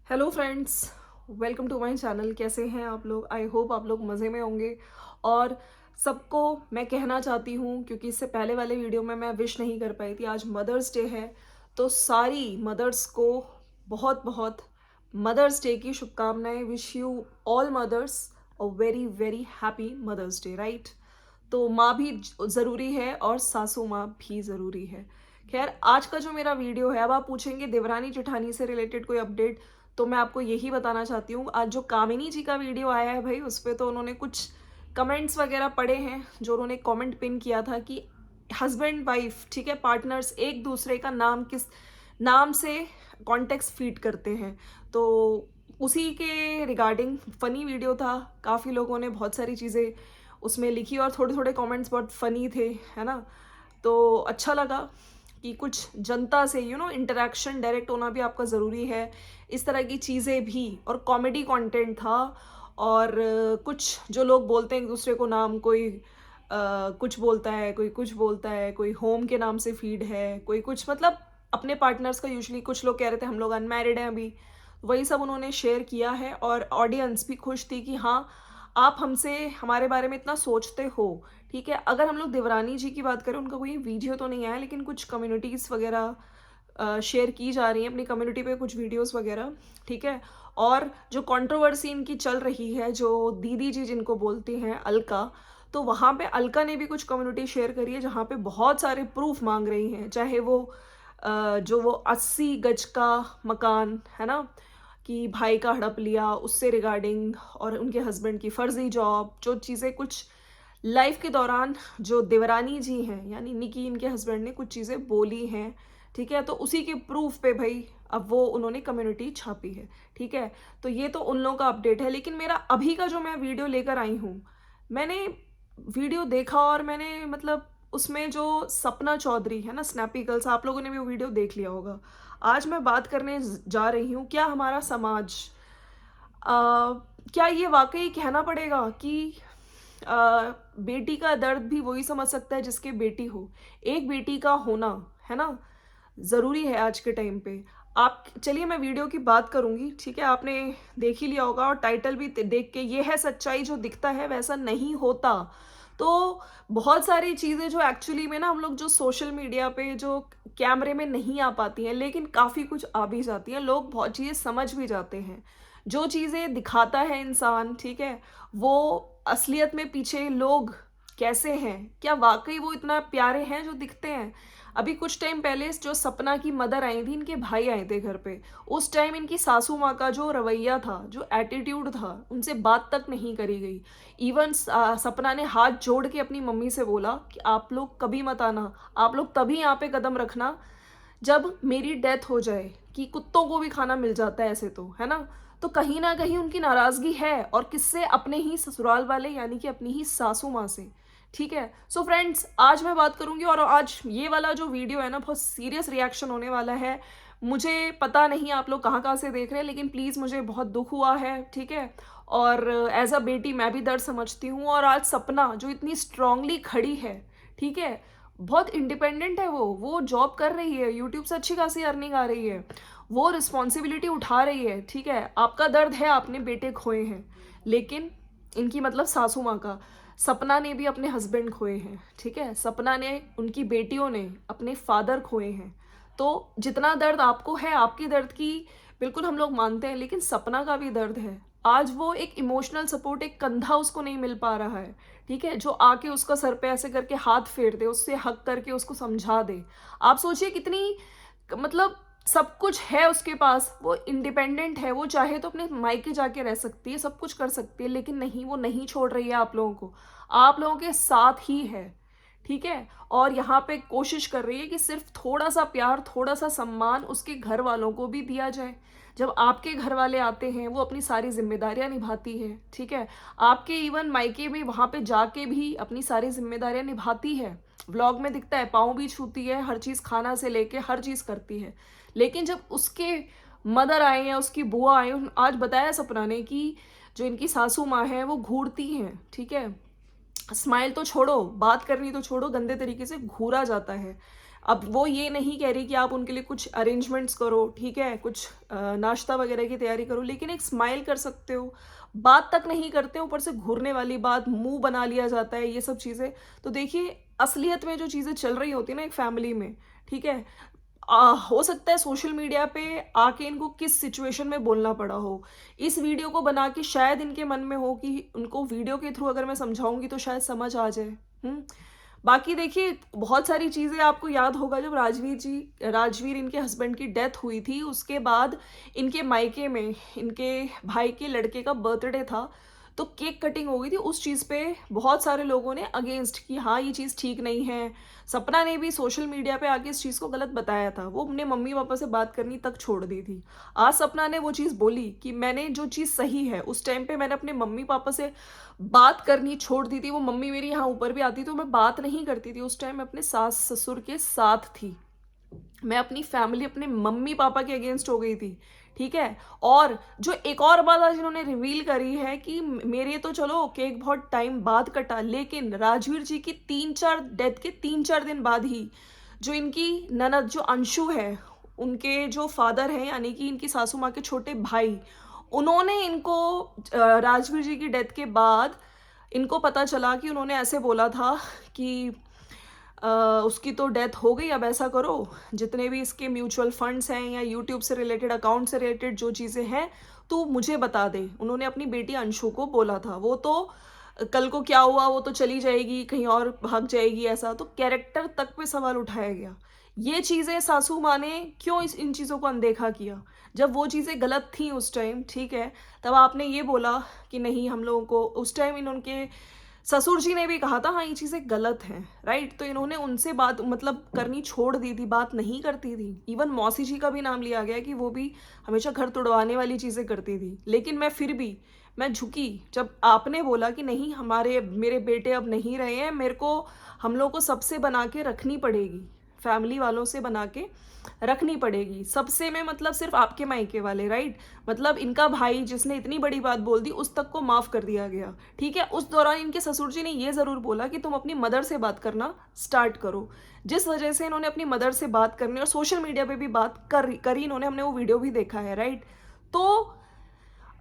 Hello friends, welcome to my channel. कैसे हैं आप लोग? आई होप आप लोग मज़े में होंगे। और सबको मैं कहना चाहती हूँ, क्योंकि इससे पहले वाले वीडियो में मैं विश नहीं कर पाई थी, आज मदर्स डे है। तो सारी मदर्स को बहुत बहुत मदर्स डे की शुभकामनाएं। Wish you all mothers a very very happy mother's day, right? तो माँ भी ज़रूरी है और सासू माँ भी ज़रूरी है। खैर, आज का जो मेरा वीडियो है, अब आप पूछेंगे देवरानी जेठानी से रिलेटेड कोई अपडेट, तो मैं आपको यही बताना चाहती हूँ। आज जो कामिनी जी का वीडियो आया है भाई, उस पर तो उन्होंने कुछ कमेंट्स वगैरह पढ़े हैं। जो उन्होंने कमेंट पिन किया था कि हस्बैंड वाइफ, ठीक है, पार्टनर्स एक दूसरे का नाम किस नाम से कॉन्टेक्स्ट फीड करते हैं। तो उसी के रिगार्डिंग फ़नी वीडियो था। काफ़ी लोगों ने बहुत सारी चीज़ें उसमें लिखी और थोड़े थोड़े कमेंट्स बहुत फ़नी थे, है ना? तो अच्छा लगा कि कुछ जनता से इंटरेक्शन डायरेक्ट होना भी आपका ज़रूरी है। इस तरह की चीज़ें भी, और कॉमेडी कंटेंट था। और कुछ जो लोग बोलते हैं एक दूसरे को नाम, कोई कुछ बोलता है, कोई कुछ बोलता है, कोई होम के नाम से फीड है, कोई कुछ, मतलब अपने पार्टनर्स का। यूजुअली कुछ लोग कह रहे थे हम लोग अनमैरिड हैं अभी, वही सब उन्होंने शेयर किया है। और ऑडियंस भी खुश थी कि हाँ, आप हमसे हमारे बारे में इतना सोचते हो। ठीक है, अगर हम लोग देवरानी जी की बात करें, उनका कोई वीडियो तो नहीं आया, लेकिन कुछ कम्युनिटीज़ वगैरह शेयर की जा रही हैं अपनी कम्युनिटी पे, कुछ वीडियोस वगैरह। ठीक है, और जो कंट्रोवर्सी इनकी चल रही है, जो दीदी जी जिनको बोलती हैं अलका, तो वहाँ पे अलका ने भी कुछ कम्युनिटी शेयर करी है जहाँ पे बहुत सारे प्रूफ मांग रही हैं। चाहे वो जो वो 80 गज का मकान है ना, कि भाई का हड़प लिया उससे रिगार्डिंग, और उनके हस्बैंड की फर्जी जॉब, जो चीज़ें कुछ लाइफ के दौरान जो देवरानी जी हैं, यानी निकी इनके हस्बैंड ने कुछ चीज़ें बोली हैं। ठीक है, तो उसी के प्रूफ पे भाई अब वो उन्होंने कम्युनिटी छापी है। ठीक है, तो ये तो उन लोगों का अपडेट है। लेकिन मेरा अभी का जो मैं वीडियो लेकर आई हूँ, मैंने वीडियो देखा और मैंने मतलब उसमें जो सपना चौधरी है ना, स्नैपी गर्ल्स, आप लोगों ने भी वो वीडियो देख लिया होगा। आज मैं बात करने जा रही हूँ, क्या हमारा समाज, क्या ये वाकई कहना पड़ेगा कि बेटी का दर्द भी वही समझ सकता है जिसके बेटी हो। एक बेटी का होना, है ना, ज़रूरी है आज के टाइम पे। आप चलिए, मैं वीडियो की बात करूंगी। ठीक है, आपने देख ही लिया होगा और टाइटल भी देख के, ये है सच्चाई, जो दिखता है वैसा नहीं होता। तो बहुत सारी चीज़ें जो एक्चुअली में ना, हम लोग जो सोशल मीडिया पे जो कैमरे में नहीं आ पाती हैं, लेकिन काफ़ी कुछ आ भी जाती हैं। लोग बहुत चीज़ें समझ भी जाते हैं। जो चीज़ें दिखाता है इंसान, ठीक है, वो असलियत में पीछे लोग कैसे हैं, क्या वाकई वो इतना प्यारे हैं जो दिखते हैं? अभी कुछ टाइम पहले जो सपना की मदर आई थी, इनके भाई आए थे घर पे। उस टाइम इनकी सासू माँ का जो रवैया था, जो एटीट्यूड था, उनसे बात तक नहीं करी गई। इवन सपना ने हाथ जोड़ के अपनी मम्मी से बोला कि आप लोग कभी मत आना, आप लोग तभी यहाँ पे कदम रखना जब मेरी डेथ हो जाए, कि कुत्तों को भी खाना मिल जाता है ऐसे, तो है ना। तो कहीं ना कहीं उनकी नाराजगी है, और किससे? अपने ही ससुराल वाले, यानी कि अपनी ही सासू माँ से। ठीक है, सो फ्रेंड्स, आज मैं बात करूंगी, और आज ये वाला जो वीडियो है ना, बहुत सीरियस रिएक्शन होने वाला है। मुझे पता नहीं आप लोग कहाँ कहाँ से देख रहे हैं, लेकिन प्लीज़, मुझे बहुत दुख हुआ है। ठीक है, और एज अ बेटी मैं भी दर्द समझती हूँ। और आज सपना जो इतनी स्ट्रांगली खड़ी है, ठीक है, बहुत इंडिपेंडेंट है, वो जॉब कर रही है, यूट्यूब से अच्छी खासी अर्निंग आ रही है, वो रिस्पॉन्सिबिलिटी उठा रही है। ठीक है, आपका दर्द है, आपने बेटे खोए हैं, लेकिन इनकी मतलब सासू माँ का, सपना ने भी अपने हस्बैंड खोए हैं। ठीक है, सपना ने, उनकी बेटियों ने अपने फादर खोए हैं। तो जितना दर्द आपको है, आपकी दर्द की बिल्कुल हम लोग मानते हैं, लेकिन सपना का भी दर्द है। आज वो एक इमोशनल सपोर्ट, एक कंधा उसको नहीं मिल पा रहा है। ठीक है, जो आके उसका सर पे ऐसे करके हाथ फेर दे, उससे हक करके उसको समझा दे। आप सोचिए कितनी, मतलब सब कुछ है उसके पास, वो इंडिपेंडेंट है, वो चाहे तो अपने मायके जाके रह सकती है, सब कुछ कर सकती है, लेकिन नहीं, वो नहीं छोड़ रही है आप लोगों को, आप लोगों के साथ ही है। ठीक है, और यहाँ पे कोशिश कर रही है कि सिर्फ थोड़ा सा प्यार, थोड़ा सा सम्मान उसके घर वालों को भी दिया जाए। जब आपके घर वाले आते हैं, वो अपनी सारी जिम्मेदारियां निभाती है। ठीक है, आपके इवन मायके में वहां पे जाके भी अपनी सारी जिम्मेदारियां निभाती है। व्लॉग में दिखता है, पाँव भी छूती है, हर चीज, खाना से लेके हर चीज करती है। लेकिन जब उसके मदर आए या उसकी बुआ आए, आज बताया सपना ने कि जो इनकी सासू माँ है वो घूरती हैं। ठीक है, स्माइल तो छोड़ो, बात करनी तो छोड़ो, गंदे तरीके से घूरा जाता है। अब वो ये नहीं कह रही कि आप उनके लिए कुछ अरेंजमेंट्स करो, ठीक है, कुछ नाश्ता वगैरह की तैयारी करो, लेकिन एक स्माइल कर सकते हो। बात तक नहीं करते, ऊपर से घूरने वाली बात, मुंह बना लिया जाता है, ये सब चीज़ें। तो देखिए, असलियत में जो चीज़ें चल रही होती है ना एक फैमिली में, ठीक है, हो सकता है सोशल मीडिया पे आके इनको किस सिचुएशन में बोलना पड़ा हो। इस वीडियो को बना के शायद इनके मन में हो कि उनको वीडियो के थ्रू अगर मैं समझाऊँगी तो शायद समझ आ जाए। हुँ? बाकी देखिए, बहुत सारी चीज़ें आपको याद होगा, जब राजवीर इनके हस्बैंड की डेथ हुई थी, उसके बाद इनके मायके में इनके भाई के लड़के का बर्थडे था, तो केक कटिंग हो गई थी। उस चीज़ पे बहुत सारे लोगों ने अगेंस्ट कि हाँ, ये चीज़ ठीक नहीं है। सपना ने भी सोशल मीडिया पे आके इस चीज़ को गलत बताया था। वो अपने मम्मी-पापा से बात करनी तक छोड़ दी थी। आज सपना ने वो चीज़ बोली कि मैंने जो चीज़ सही है, उस टाइम पे मैंने अपने मम्मी-पापा से बात करनी छोड़ दी थी। वो मम्मी मेरी यहाँ ऊपर भी आती तो मैं बात नहीं करती थी। उस टाइम मैं अपने सास-ससुर के साथ थी। मैं अपनी फैमिली, अपने मम्मी-पापा के अगेंस्ट हो गई थी, ठीक है? और जो एक और बात आज इन्होंने रिवील करी है कि मेरे तो चलो केक बहुत टाइम बाद कटा, लेकिन राजवीर जी की 3-4 डेथ के 3-4 दिन बाद ही जो इनकी ननद जो अंशु है, उनके जो फादर हैं, यानी कि इनकी सासू माँ के छोटे भाई, उन्होंने इनको राजवीर जी की डेथ के बाद इनको पता चला कि उन्होंने ऐसे बोला था कि अ, उसकी तो डेथ हो गई, अब ऐसा करो, जितने भी इसके म्यूचुअल फंड्स हैं या यूट्यूब से रिलेटेड, अकाउंट से रिलेटेड जो चीज़ें हैं, तू मुझे बता दे। उन्होंने अपनी बेटी अंशु को बोला था। वो तो कल को क्या हुआ, वो तो चली जाएगी, कहीं और भाग जाएगी, ऐसा तो कैरेक्टर तक पे सवाल उठाया गया। ये चीज़ें सासू माँ ने क्यों इन चीज़ों को अनदेखा किया? जब वो चीज़ें गलत थी उस टाइम, ठीक है, तब आपने ये बोला कि नहीं, हम लोगों को उस टाइम इनके ससुर जी ने भी कहा था हाँ, ये चीज़ें गलत हैं, राइट? तो इन्होंने उनसे बात मतलब करनी छोड़ दी थी, बात नहीं करती थी। इवन मौसी जी का भी नाम लिया गया कि वो भी हमेशा घर तुड़वाने वाली चीज़ें करती थी। लेकिन मैं फिर भी मैं झुकी जब आपने बोला कि नहीं, हमारे मेरे बेटे अब नहीं रहे हैं, मेरे को हम लोग को सबसे बना के रखनी पड़ेगी, फैमिली वालों से बना के रखनी पड़ेगी। सबसे में मतलब सिर्फ आपके मायके वाले, राइट? मतलब इनका भाई जिसने इतनी बड़ी बात बोल दी, उस तक को माफ़ कर दिया गया, ठीक है? उस दौरान इनके ससुर जी ने ये ज़रूर बोला कि तुम अपनी मदर से बात करना स्टार्ट करो। जिस वजह से इन्होंने अपनी मदर से बात करनी और सोशल मीडिया पे भी बात करी इन्होंने, हमने वो वीडियो भी देखा है, राइट? तो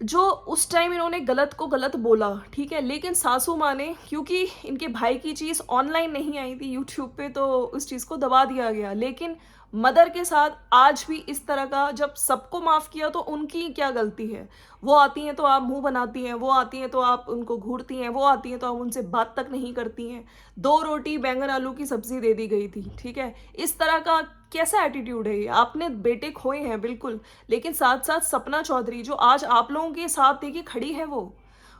जो उस टाइम इन्होंने गलत को गलत बोला, ठीक है, लेकिन सासू माँ ने, क्योंकि इनके भाई की चीज़ ऑनलाइन नहीं आई थी यूट्यूब पे, तो उस चीज़ को दबा दिया गया। लेकिन मदर के साथ आज भी इस तरह का, जब सबको माफ़ किया तो उनकी क्या गलती है? वो आती हैं तो आप मुंह बनाती हैं, वो आती हैं तो आप उनको घूरती हैं, वो आती हैं तो आप उनसे बात तक नहीं करती हैं। 2 रोटी बैंगन आलू की सब्जी दे दी गई थी, ठीक है? इस तरह का कैसा एटीट्यूड है ये? आपने बेटे खोए हैं बिल्कुल, लेकिन साथ-साथ सपना चौधरी जो आज आप लोगों के साथ देखिए खड़ी है,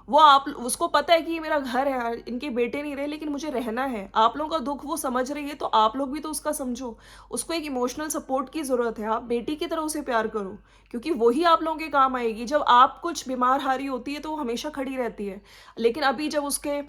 वो आप उसको पता है कि ये मेरा घर है, इनके बेटे नहीं रहे लेकिन मुझे रहना है। आप लोगों का दुःख वो समझ रही है, तो आप लोग भी तो उसका समझो। उसको एक इमोशनल सपोर्ट की ज़रूरत है। आप बेटी की तरह उसे प्यार करो, क्योंकि वही आप लोगों के काम आएगी। जब आप कुछ बीमार हारी होती है तो वो हमेशा खड़ी रहती है। लेकिन अभी जब उसके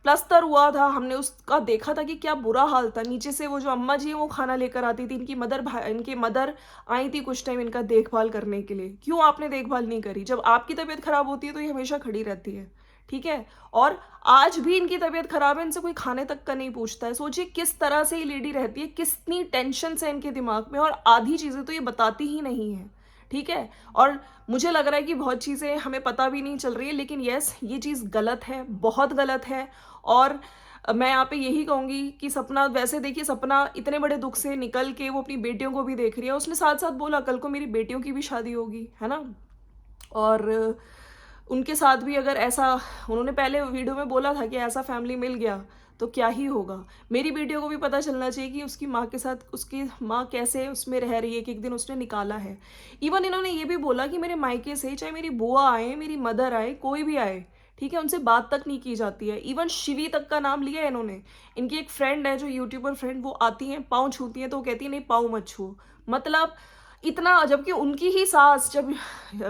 प्लस्तर हुआ था, हमने उसका देखा था कि क्या बुरा हाल था। नीचे से वो जो अम्मा जी हैं वो खाना लेकर आती थी। इनकी मदर आई थी कुछ टाइम इनका देखभाल करने के लिए। क्यों आपने देखभाल नहीं करी? जब आपकी तबीयत खराब होती है तो ये हमेशा खड़ी रहती है, ठीक है? और आज भी इनकी तबीयत खराब है, इनसे कोई खाने तक का नहीं पूछता है। सोचिए किस तरह से ये लेडी रहती है, कितनी टेंशन है इनके दिमाग में, और आधी चीज़ें तो ये बताती ही नहीं है, ठीक है? और मुझे लग रहा है कि बहुत चीज़ें हमें पता भी नहीं चल रही है, लेकिन यस, ये चीज़ गलत है, बहुत गलत है। और मैं यहाँ पे यही कहूँगी कि सपना, वैसे देखिए, सपना इतने बड़े दुख से निकल के वो अपनी बेटियों को भी देख रही है। उसने साथ-साथ बोला कल को मेरी बेटियों की भी शादी होगी, है ना? और उनके साथ भी अगर ऐसा, उन्होंने पहले वीडियो में बोला था कि ऐसा फैमिली मिल गया तो क्या ही होगा। मेरी बेटियों को भी पता चलना चाहिए कि उसकी माँ के साथ उसकी माँ कैसे उसमें रह रही है, कि एक दिन उसने निकाला है। इवन इन्होंने ये भी बोला कि मेरे मायके से चाहे मेरी बुआ आए, मेरी मदर आए, कोई भी आए, ठीक है, उनसे बात तक नहीं की जाती है। इवन शिवी तक का नाम लिया है इन्होंने। इनकी एक फ्रेंड है जो यूट्यूबर फ्रेंड, वो आती हैं, पाँव छूती हैं तो वो कहती है नहीं, पाँव मत छुओ। मतलब इतना, जबकि उनकी ही सास जब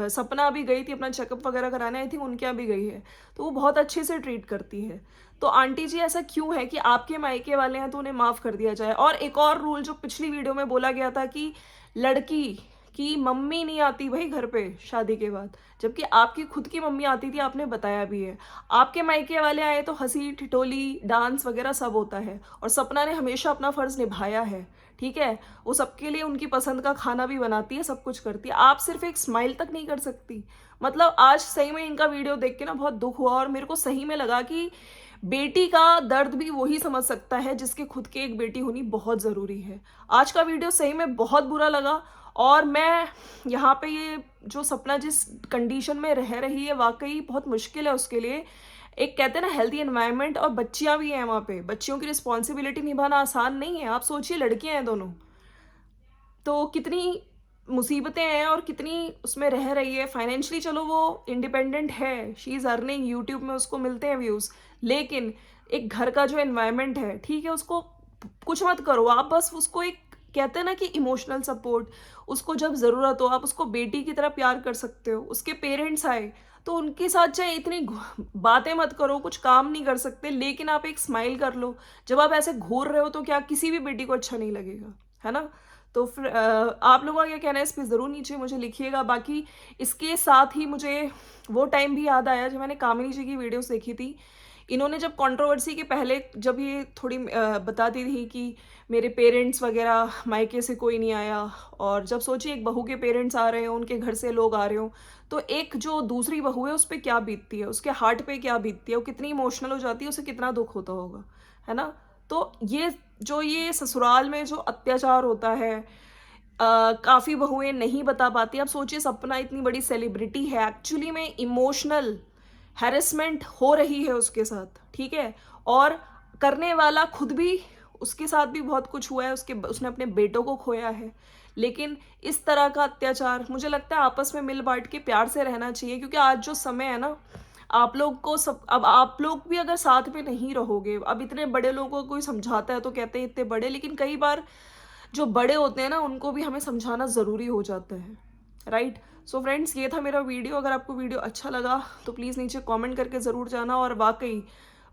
सपना भी गई थी अपना चेकअप वगैरह कराने, आई थी उनके यहाँ भी गई है, तो वो बहुत अच्छे से ट्रीट करती है। तो आंटी जी, ऐसा क्यों है कि आपके मायके वाले हैं तो उन्हें माफ़ कर दिया जाए? और एक और रूल जो पिछली वीडियो में बोला गया था कि लड़की की मम्मी नहीं आती भाई घर पे शादी के बाद, जबकि आपकी खुद की मम्मी आती थी, आपने बताया भी है। आपके मायके वाले आए तो हंसी ठिठोली, डांस वगैरह सब होता है, और सपना ने हमेशा अपना फ़र्ज़ निभाया है, ठीक है, वो सबके लिए उनकी पसंद का खाना भी बनाती है, सब कुछ करती है। आप सिर्फ एक स्माइल तक नहीं कर सकती। मतलब आज सही में इनका वीडियो देख के ना बहुत दुख हुआ, और मेरे को सही में लगा कि बेटी का दर्द भी वही समझ सकता है जिसके खुद की एक बेटी होनी बहुत ज़रूरी है। आज का वीडियो सही में बहुत बुरा लगा, और मैं यहाँ पे ये जो सपना जिस कंडीशन में रह रही है वाकई बहुत मुश्किल है उसके लिए। एक कहते हैं ना हेल्दी एनवायरनमेंट, और बच्चियां भी हैं वहाँ पे, बच्चियों की रिस्पॉन्सिबिलिटी निभाना आसान नहीं है। आप सोचिए लड़कियां हैं दोनों, तो कितनी मुसीबतें हैं और कितनी उसमें रह रही है। फाइनेंशियली चलो वो इंडिपेंडेंट है, शी इज़ अर्निंग, यूट्यूब में उसको मिलते हैं व्यूज़, लेकिन एक घर का जो एनवायरनमेंट है, ठीक है, उसको कुछ मत करो आप, बस उसको एक कहते हैं ना कि इमोशनल सपोर्ट, उसको जब ज़रूरत हो आप उसको बेटी की तरह प्यार कर सकते हो। उसके पेरेंट्स आए तो उनके साथ चाहे इतनी बातें मत करो, कुछ काम नहीं कर सकते, लेकिन आप एक स्माइल कर लो। जब आप ऐसे घूर रहे हो तो क्या किसी भी बेटी को अच्छा नहीं लगेगा, है ना? तो फिर आप लोगों का क्या कहना है इस पे ज़रूर नीचे मुझे लिखिएगा। बाकी इसके साथ ही मुझे वो टाइम भी याद आया जब मैंने कामिनी जी की वीडियोस देखी थी। इन्होंने जब कंट्रोवर्सी के पहले जब ये थोड़ी बताती थी कि मेरे पेरेंट्स वगैरह मायके से कोई नहीं आया, और जब सोचिए एक बहू के पेरेंट्स आ रहे हो, उनके घर से लोग आ रहे हो, तो एक जो दूसरी बहू है उस पर क्या बीतती है, उसके हार्ट पे क्या बीतती है, वो कितनी इमोशनल हो जाती है, उसे कितना दुख होता होगा, है ना? तो ये ससुराल में जो अत्याचार होता है, काफ़ी बहुएं नहीं बता पाती। अब सोचिए सपना इतनी बड़ी सेलिब्रिटी है, एक्चुअली में इमोशनल हैरेसमेंट हो रही है उसके साथ, ठीक है, और करने वाला खुद भी, उसके साथ भी बहुत कुछ हुआ है, उसने अपने बेटों को खोया है। लेकिन इस तरह का अत्याचार, मुझे लगता है आपस में मिल बांट के प्यार से रहना चाहिए, क्योंकि आज जो समय है ना, आप लोग को सब, अब आप लोग भी अगर साथ में नहीं रहोगे, अब इतने बड़े लोगों को कोई समझाता है तो कहते हैं इतने बड़े, लेकिन कई बार जो बड़े होते हैं ना उनको भी हमें समझाना ज़रूरी हो जाता है, राइट? सो फ्रेंड्स, ये था मेरा वीडियो। अगर आपको वीडियो अच्छा लगा तो प्लीज़ नीचे कमेंट करके ज़रूर जाना। और वाकई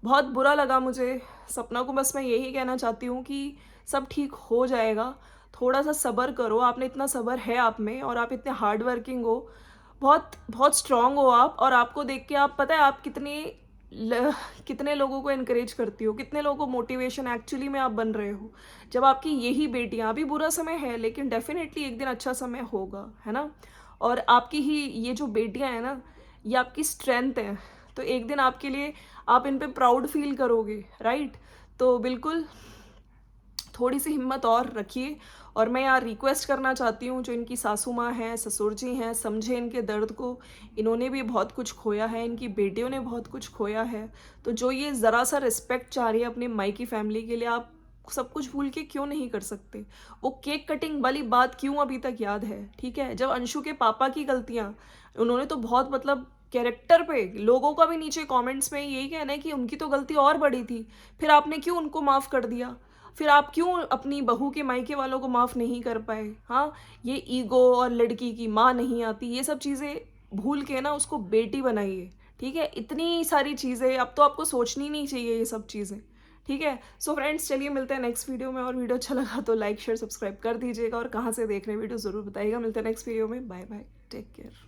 बहुत बुरा लगा मुझे, सपना को बस मैं यही कहना चाहती हूँ कि सब ठीक हो जाएगा, थोड़ा सा सब्र करो। आपने इतना सब्र है आप में, और आप इतने हार्ड वर्किंग हो, बहुत बहुत स्ट्रांग हो आप, और आपको देख के आप पता है आप कितने लोगों को इनकरेज करती हो, कितने लोगों को मोटिवेशन एक्चुअली में आप बन रहे हो। जब आपकी यही बेटियां, अभी बुरा समय है लेकिन डेफिनेटली एक दिन अच्छा समय होगा, है ना? और आपकी ही ये जो बेटियां हैं ना, ये आपकी स्ट्रेंथ है, तो एक दिन आपके लिए आप इन पे प्राउड फील करोगे, राइट? तो बिल्कुल थोड़ी सी हिम्मत और रखिए। और मैं यहाँ रिक्वेस्ट करना चाहती हूँ, जो इनकी सासू माँ हैं, ससुर जी हैं, समझे इनके दर्द को। इन्होंने भी बहुत कुछ खोया है, इनकी बेटियों ने बहुत कुछ खोया है, तो जो ये ज़रा सा रिस्पेक्ट चाह रही है अपने मायकी फैमिली के लिए, आप सब कुछ भूल के क्यों नहीं कर सकते? वो केक कटिंग वाली बात क्यों अभी तक याद है? ठीक है, जब अंशु के पापा की गलतियाँ, उन्होंने तो बहुत मतलब कैरेक्टर पे लोगों का भी नीचे कमेंट्स में यही कहना है कि उनकी तो गलती और बड़ी थी, फिर आपने क्यों उनको माफ़ कर दिया? फिर आप क्यों अपनी बहू के मायके वालों को माफ़ नहीं कर पाए? हाँ, ये ईगो और लड़की की माँ नहीं आती, ये सब चीज़ें भूल के ना उसको बेटी बनाइए, ठीक है? इतनी सारी चीज़ें अब तो आपको सोचनी नहीं चाहिए ये सब चीज़ें, ठीक है? सो फ्रेंड्स, चलिए मिलते हैं नेक्स्ट वीडियो में, और वीडियो अच्छा लगा तो लाइक शेयर सब्सक्राइब कर दीजिएगा, और कहाँ से देख रहे हैं वीडियो ज़रूर बताइएगा। मिलते हैं नेक्स्ट वीडियो में, बाय बाय, टेक केयर।